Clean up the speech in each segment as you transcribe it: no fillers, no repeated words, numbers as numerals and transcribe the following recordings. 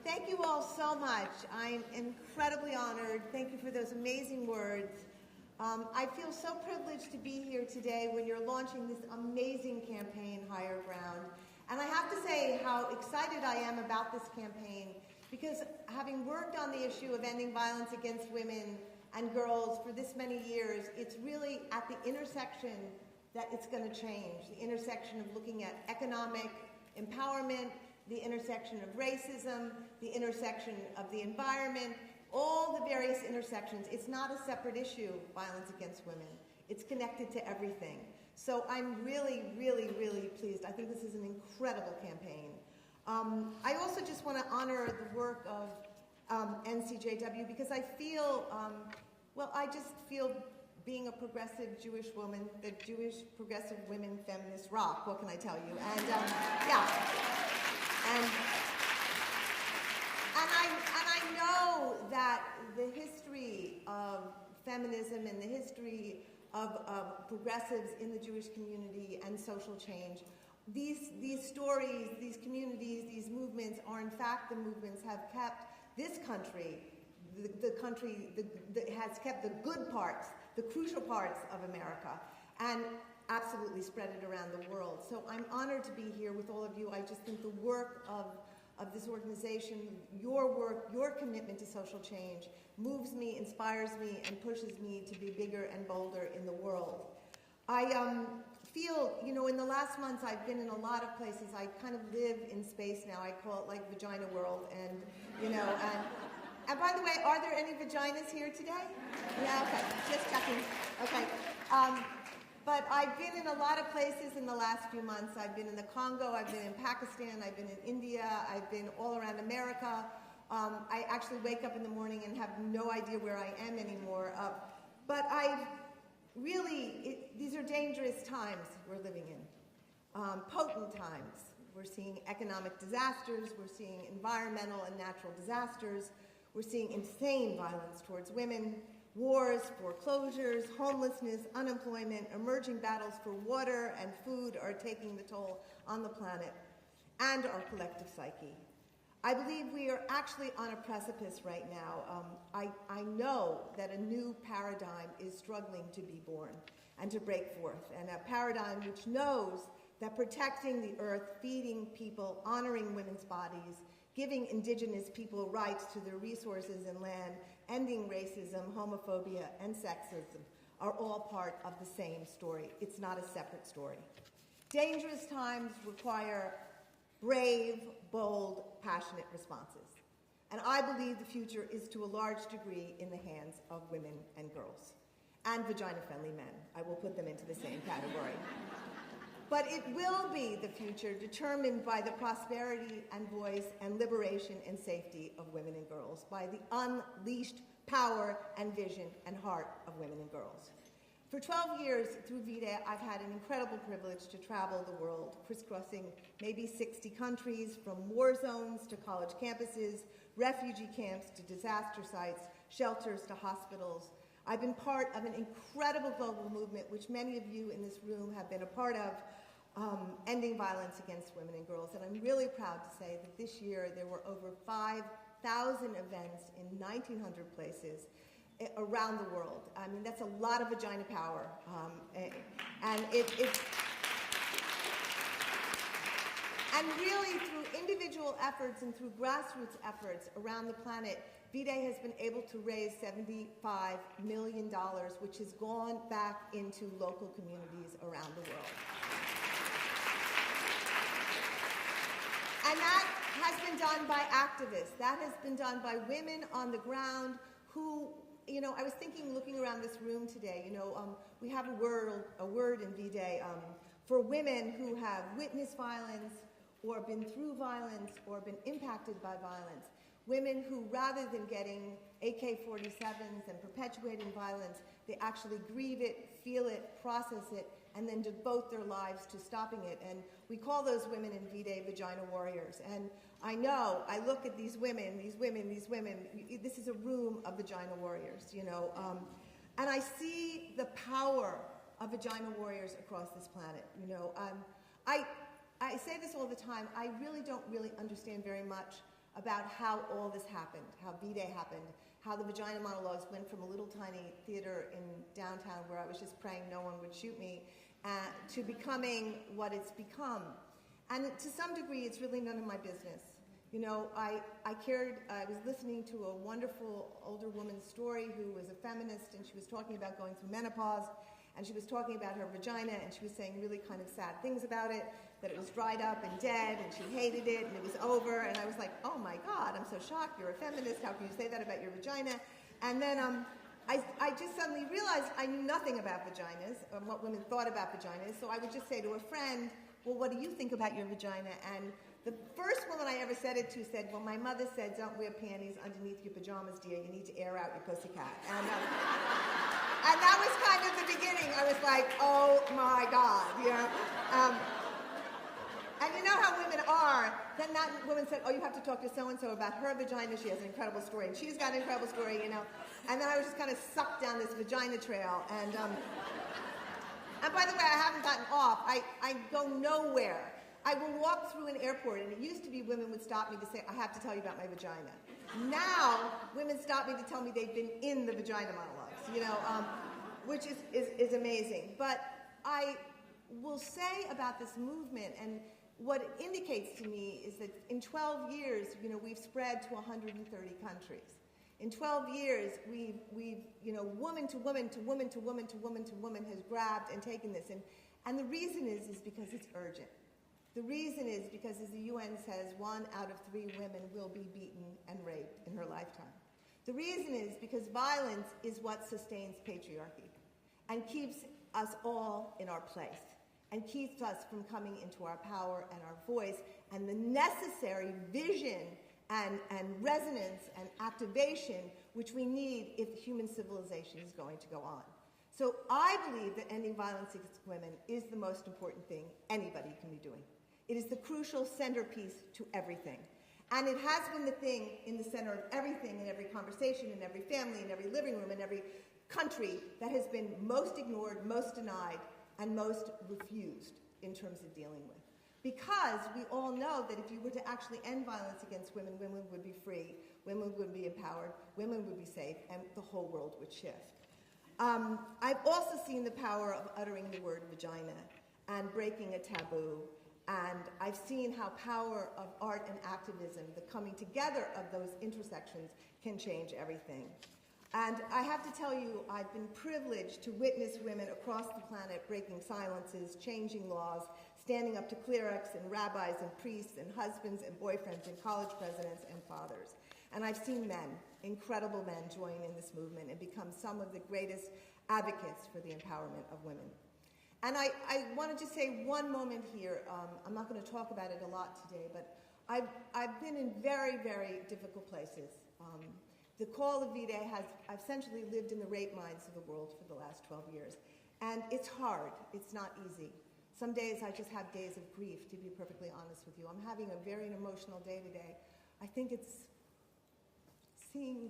Thank you all so much. I'm incredibly honored. Thank you for those amazing words. I feel so privileged to be here today when you're launching this amazing campaign, Higher Ground. And I have to say how excited I am about this campaign because having worked on the issue of ending violence against women and girls for this many years, it's really at the intersection that it's going to change. The intersection of looking at economic empowerment, the intersection of racism, the intersection of the environment, all the various intersections. It's not a separate issue, violence against women. It's connected to everything. So I'm really, really, really pleased. I think this is an incredible campaign. I also just want to honor the work of NCJW because I feel, I just feel being a progressive Jewish woman, the Jewish progressive women feminist rock, what can I tell you? And And I know that the history of feminism and the history of progressives in the Jewish community and social change, these stories, these communities, these movements are in fact the movements have kept this country, the country that has kept the good parts, the crucial parts of America, and absolutely spread it around the world. So I'm honored to be here with all of you. I just think the work of this organization, your work, your commitment to social change moves me, inspires me, and pushes me to be bigger and bolder in the world. I feel, in the last months I've been in a lot of places. I kind of live in space now. I call it like vagina world, and and by the way, are there any vaginas here today? Yeah, okay, just checking. Okay. But I've been in a lot of places in the last few months. I've been in the Congo, I've been in Pakistan, I've been in India, I've been all around America. I actually wake up in the morning and have no idea where I am anymore. But these are dangerous times we're living in, potent times. We're seeing economic disasters, we're seeing environmental and natural disasters, we're seeing insane violence towards women, wars, foreclosures, homelessness, unemployment, emerging battles for water and food are taking the toll on the planet and our collective psyche. I believe we are actually on a precipice right now. I know that a new paradigm is struggling to be born and to break forth, and a paradigm which knows that protecting the earth, feeding people, honoring women's bodies, giving indigenous people rights to their resources and land, ending racism, homophobia, and sexism are all part of the same story. It's not a separate story. Dangerous times require brave, bold, passionate responses. And I believe the future is to a large degree in the hands of women and girls, and vagina-friendly men. I will put them into the same category. But it will be the future determined by the prosperity and voice and liberation and safety of women and girls, by the unleashed power and vision and heart of women and girls. For 12 years through V-Day, I've had an incredible privilege to travel the world, crisscrossing maybe 60 countries, from war zones to college campuses, refugee camps to disaster sites, shelters to hospitals. I've been part of an incredible global movement, which many of you in this room have been a part of, ending violence against women and girls. And I'm really proud to say that this year there were over 5,000 events in 1,900 places around the world. I mean, that's a lot of vagina power. And really, through individual efforts and through grassroots efforts around the planet, V-Day has been able to raise $75 million, which has gone back into local communities around the world. And that has been done by activists. That has been done by women on the ground who, I was thinking, looking around this room today, we have a word in V-Day for women who have witnessed violence or been through violence or been impacted by violence. Women who, rather than getting AK-47s and perpetuating violence, they actually grieve it, feel it, process it, and then devote their lives to stopping it. And we call those women in V-Day vagina warriors. And I know, I look at these women, this is a room of vagina warriors, and I see the power of vagina warriors across this planet, I say this all the time, I really don't understand very much about how all this happened, how V-Day happened, how the vagina monologues went from a little tiny theater in downtown where I was just praying no one would shoot me, to becoming what it's become. And to some degree, it's really none of my business. You know, I was listening to a wonderful older woman's story who was a feminist, and she was talking about going through menopause, and she was talking about her vagina, and she was saying really kind of sad things about it, that it was dried up and dead, and she hated it, and it was over, and I was like, oh my God, I'm so shocked, you're a feminist, how can you say that about your vagina? And then I just suddenly realized I knew nothing about vaginas, or what women thought about vaginas, so I would just say to a friend, well, what do you think about your vagina? And the first woman I ever said it to said, well, my mother said, don't wear panties underneath your pajamas, dear, you need to air out your pussycat. And that was kind of the beginning. I was like, oh my God, you know. And you know how women are. Then that woman said, oh, you have to talk to so-and-so about her vagina. She has an incredible story. And she's got an incredible story, you know. And then I was just kind of sucked down this vagina trail. And by the way, I haven't gotten off. I go nowhere. I will walk through an airport, and it used to be women would stop me to say, I have to tell you about my vagina. Now, women stop me to tell me they've been in the vagina monologues, you know, which is amazing. But I will say about this movement, and what it indicates to me is that in 12 years, you know, we've spread to 130 countries. In 12 years, we've you know, woman to woman to woman to woman to woman to woman has grabbed and taken this. And the reason is because it's urgent. The reason is because, as the UN says, 1 out of 3 women will be beaten and raped in her lifetime. The reason is because violence is what sustains patriarchy and keeps us all in our place and keeps us from coming into our power and our voice and the necessary vision and resonance and activation which we need if human civilization is going to go on. So I believe that ending violence against women is the most important thing anybody can be doing. It is the crucial centerpiece to everything. And it has been the thing in the center of everything, in every conversation, in every family, in every living room, in every country that has been most ignored, most denied, and most refused in terms of dealing with. Because we all know that if you were to actually end violence against women, women would be free, women would be empowered, women would be safe, and the whole world would shift. I've also seen the power of uttering the word vagina and breaking a taboo. And I've seen how power of art and activism, the coming together of those intersections, can change everything. And I have to tell you, I've been privileged to witness women across the planet breaking silences, changing laws, standing up to clerics and rabbis and priests and husbands and boyfriends and college presidents and fathers. And I've seen men, incredible men, join in this movement and become some of the greatest advocates for the empowerment of women. And I wanted to say one moment here. I'm not going to talk about it a lot today, but I've been in very, very difficult places. The call of V-Day I've essentially lived in the rape mines of the world for the last 12 years. And it's hard. It's not easy. Some days I just have days of grief, to be perfectly honest with you. I'm having a very emotional day today. I think it's seeing,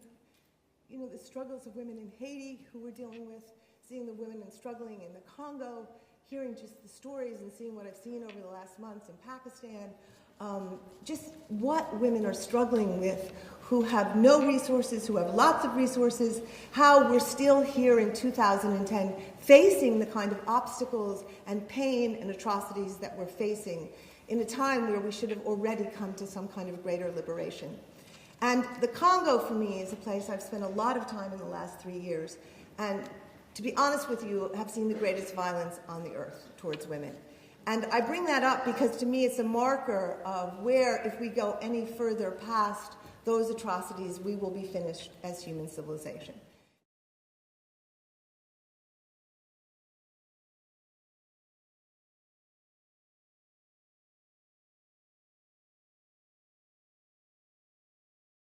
you know, the struggles of women in Haiti who we're dealing with, seeing the women struggling in the Congo, hearing just the stories and seeing what I've seen over the last months in Pakistan, just what women are struggling with, who have no resources, who have lots of resources, how we're still here in 2010 facing the kind of obstacles and pain and atrocities that we're facing in a time where we should have already come to some kind of greater liberation. And the Congo, for me, is a place I've spent a lot of time in the last 3 years. And to be honest with you, have seen the greatest violence on the earth towards women. And I bring that up because to me it's a marker of where, if we go any further past those atrocities, we will be finished as human civilization.